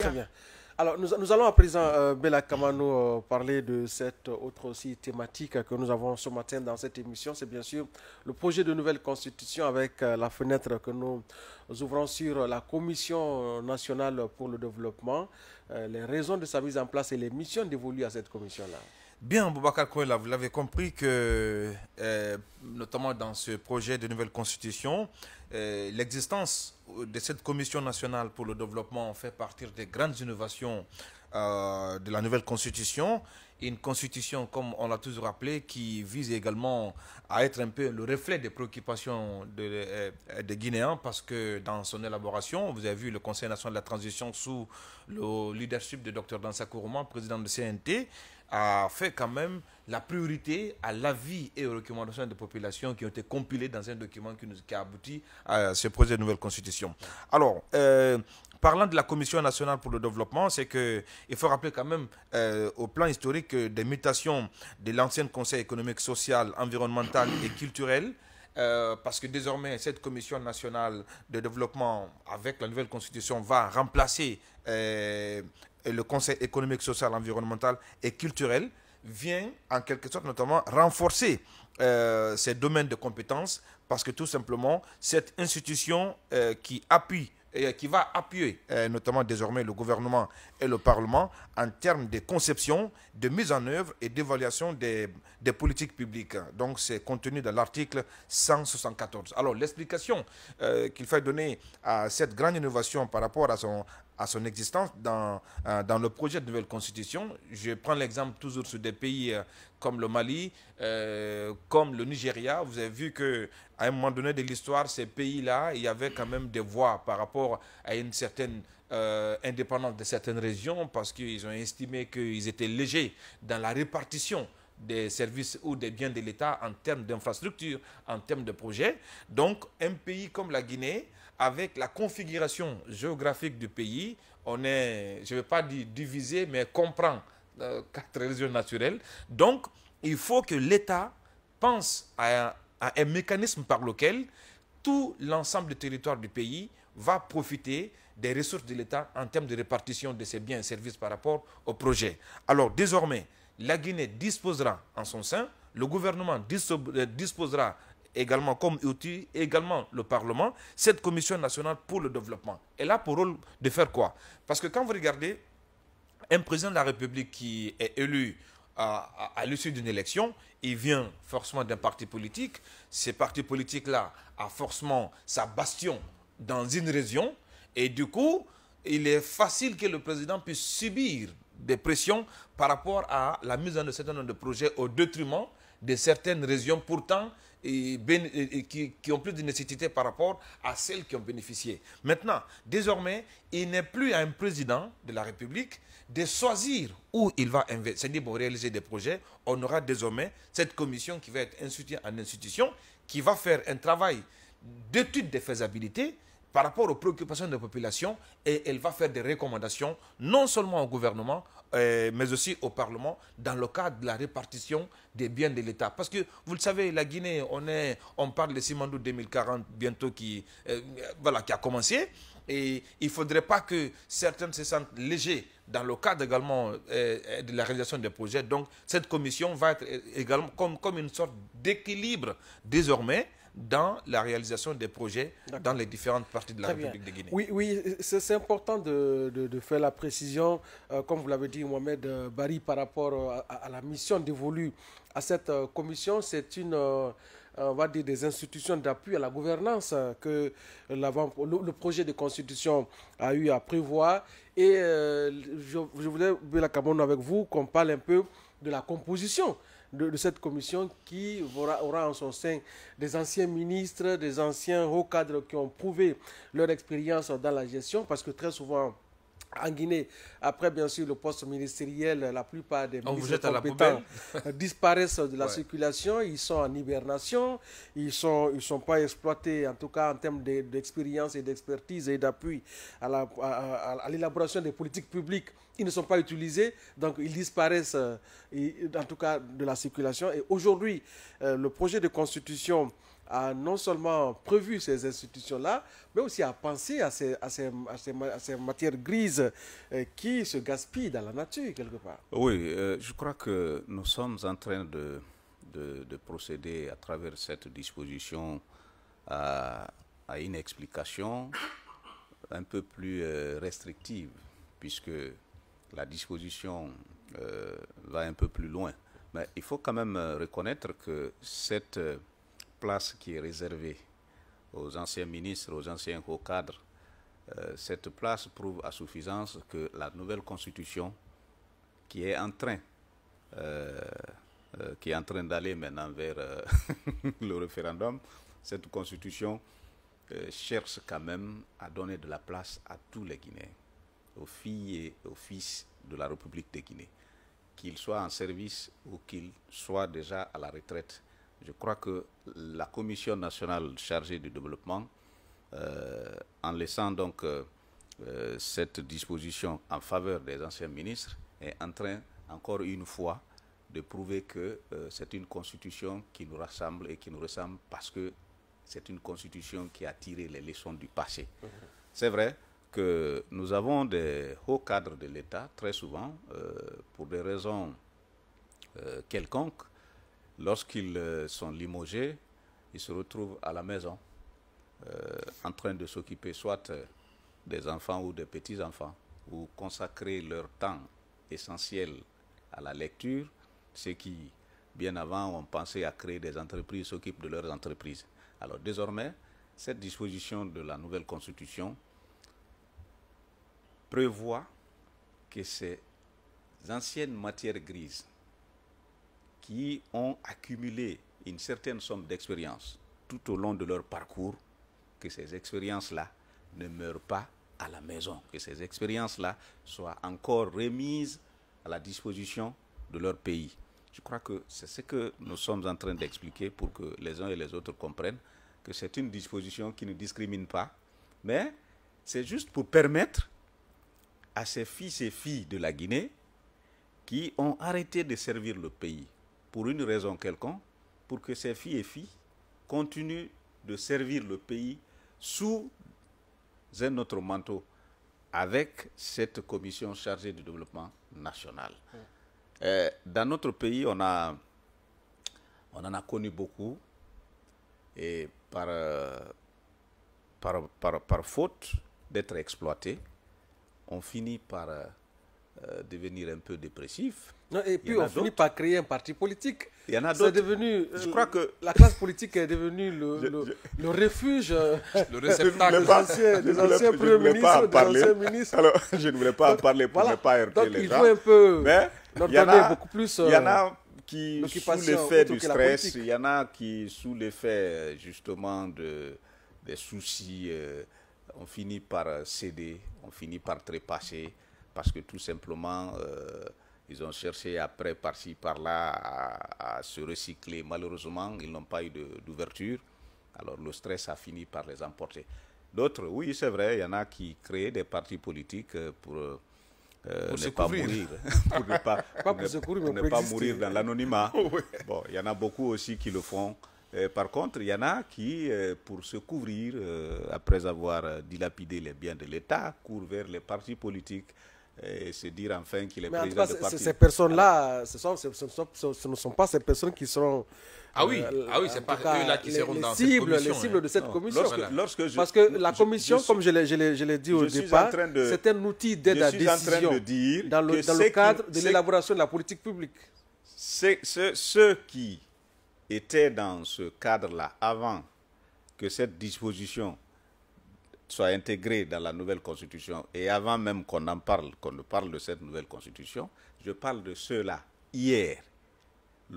Très bien. Alors, nous allons à présent, Bella Kamano, parler de cette autre aussi thématique que nous avons ce matin dans cette émission. C'est bien sûr le projet de nouvelle constitution avec la fenêtre que nous ouvrons sur la Commission nationale pour le développement, les raisons de sa mise en place et les missions dévolues à cette commission-là. Bien, Boubacar Koïla, vous l'avez compris que, notamment dans ce projet de nouvelle constitution, l'existence de cette commission nationale pour le développement fait partie des grandes innovations de la nouvelle constitution. Une constitution, comme on l'a toujours rappelé, qui vise également à être un peu le reflet des préoccupations des Guinéens, parce que dans son élaboration, vous avez vu le Conseil national de la transition sous le leadership de Dr Dansa Kourouma, président de CNT, a fait quand même la priorité à l'avis et aux recommandations des populations qui ont été compilées dans un document qui a abouti à ce projet de nouvelle constitution. Alors, parlant de la Commission nationale pour le développement, c'est qu'il faut rappeler quand même au plan historique des mutations de l'ancien Conseil économique, social, environnemental et culturel, parce que désormais, cette Commission nationale de développement, avec la nouvelle constitution, va remplacer le Conseil économique, social, environnemental et culturel, vient en quelque sorte notamment renforcer ces domaines de compétences, parce que tout simplement, cette institution qui va appuyer notamment désormais le gouvernement et le Parlement en termes de conception, de mise en œuvre et d'évaluation des politiques publiques. Donc c'est contenu dans l'article 174. Alors l'explication qu'il faut donner à cette grande innovation par rapport à son existence dans le projet de nouvelle constitution, je prends l'exemple toujours sur des pays comme le Mali, comme le Nigeria. Vous avez vu qu'à un moment donné de l'histoire, ces pays-là, il y avait quand même des voix par rapport à une certaine indépendance de certaines régions, parce qu'ils ont estimé qu'ils étaient légers dans la répartition des services ou des biens de l'État en termes d'infrastructures, en termes de projets. Donc, un pays comme la Guinée, avec la configuration géographique du pays, on est, je ne vais pas dire divisé, mais comprend 4 régions naturelles. Donc, il faut que l'État pense à un mécanisme par lequel tout l'ensemble du territoire du pays va profiter des ressources de l'État en termes de répartition de ses biens et services par rapport au projet. Alors, désormais, la Guinée disposera en son sein, le gouvernement disposera également comme outil, également le Parlement, cette Commission nationale pour le développement. Elle a pour rôle de faire quoi? Parce que quand vous regardez un président de la République qui est élu à l'issue d'une élection, il vient forcément d'un parti politique. Ces partis politiques-là a forcément sa bastion dans une région. Et du coup, il est facile que le président puisse subir des pressions par rapport à la mise en œuvre de certains nombre de projets au détriment de certaines régions pourtant qui ont plus de nécessité par rapport à celles qui ont bénéficié. Maintenant, désormais, il n'est plus à un président de la République de choisir où il va investir, c'est-à-dire pour réaliser des projets. On aura désormais cette commission qui va être instituée en institution, qui va faire un travail d'étude de faisabilité par rapport aux préoccupations de la population, et elle va faire des recommandations non seulement au gouvernement, mais aussi au Parlement dans le cadre de la répartition des biens de l'État. Parce que, vous le savez, la Guinée, on parle de Simandou 2040 bientôt qui a commencé, et il ne faudrait pas que certains se sentent légers dans le cadre également de la réalisation des projets. Donc cette commission va être également comme une sorte d'équilibre désormais dans la réalisation des projets dans les différentes parties de la République de Guinée. Oui, c'est important de faire la précision, comme vous l'avez dit, Mohamed Bari, par rapport à la mission dévolue à cette commission. C'est une, on va dire, des institutions d'appui à la gouvernance que le projet de constitution a eu à prévoir. Et je voulais, Bella Kamano, avec vous, qu'on parle un peu de la composition de cette commission qui aura en son sein des anciens ministres, des anciens hauts cadres qui ont prouvé leur expérience dans la gestion, parce que très souvent en Guinée, après bien sûr le poste ministériel, la plupart des ministres compétents disparaissent de la circulation, ils sont en hibernation, ils sont pas exploités, en tout cas en termes d'expérience et d'expertise et d'appui à l'élaboration des politiques publiques. Ils ne sont pas utilisés, donc ils disparaissent en tout cas de la circulation. Et aujourd'hui, le projet de constitution a non seulement prévu ces institutions-là, mais aussi a pensé à ces matières grises qui se gaspillent dans la nature, quelque part. Oui, je crois que nous sommes en train de procéder à travers cette disposition à une explication un peu plus restrictive, puisque la disposition va un peu plus loin. Mais il faut quand même reconnaître que cette place qui est réservée aux anciens ministres, aux anciens hauts cadres, cette place prouve à suffisance que la nouvelle constitution qui est en train d'aller maintenant vers le référendum, cette constitution cherche quand même à donner de la place à tous les Guinéens, aux filles et aux fils de la République de Guinée, qu'ils soient en service ou qu'ils soient déjà à la retraite. Je crois que la Commission nationale chargée du développement, en laissant donc cette disposition en faveur des anciens ministres, est en train, encore une fois, de prouver que c'est une constitution qui nous rassemble et qui nous ressemble parce que c'est une constitution qui a tiré les leçons du passé. C'est vrai que nous avons des hauts cadres de l'État, très souvent, pour des raisons quelconques, lorsqu'ils sont limogés, ils se retrouvent à la maison, en train de s'occuper soit des enfants ou des petits-enfants, ou consacrer leur temps essentiel à la lecture. Ceux qui, bien avant, ont pensé à créer des entreprises s'occupent de leurs entreprises. Alors désormais, cette disposition de la nouvelle constitution prévoit que ces anciennes matières grises qui ont accumulé une certaine somme d'expérience tout au long de leur parcours, que ces expériences-là ne meurent pas à la maison, que ces expériences-là soient encore remises à la disposition de leur pays. Je crois que c'est ce que nous sommes en train d'expliquer pour que les uns et les autres comprennent que c'est une disposition qui ne discrimine pas, mais c'est juste pour permettre à ces fils et filles de la Guinée qui ont arrêté de servir le pays pour une raison quelconque, pour que ces filles et filles continuent de servir le pays sous un autre manteau avec cette commission chargée du développement national. Dans notre pays, on en a connu beaucoup et par faute d'être exploité, on finit par devenir un peu dépressif. Non, et puis on finit par créer un parti politique. Il y en a d'autres. C'est devenu, je crois que la classe politique est devenue le refuge, le réceptacle des anciens premiers ministres, des anciens ministres. Alors, je ne voulais pas en parler pour ne pas heurter les gens. Donc il faut un peu donner beaucoup plus. Il y en a qui, sous l'effet du stress, il y en a qui, sous l'effet justement des soucis, on finit par céder, on finit par trépasser, parce que tout simplement, ils ont cherché après, par-ci, par-là, à se recycler. Malheureusement, ils n'ont pas eu d'ouverture. Alors le stress a fini par les emporter. D'autres, oui, c'est vrai, il y en a qui créent des partis politiques pour ne pas mourir. pour ne pas mourir dans l'anonymat. Oui. Bon, il y en a beaucoup aussi qui le font. Par contre, il y en a qui, pour se couvrir, après avoir dilapidé les biens de l'État, courent vers les partis politiques et se dire enfin qu'il est président de parti. Ces personnes-là, ce ne sont pas ces personnes qui seront... Ah oui, c'est pas eux-là qui seront dans cette commission. Les cibles de cette commission. Parce que la commission, comme je l'ai dit au départ, c'est un outil d'aide à décision dans le cadre de l'élaboration de la politique publique. Ceux qui étaient dans ce cadre-là avant que cette disposition soit intégrée dans la nouvelle constitution et avant même qu'on ne parle de cette nouvelle constitution, je parle de ceux-là hier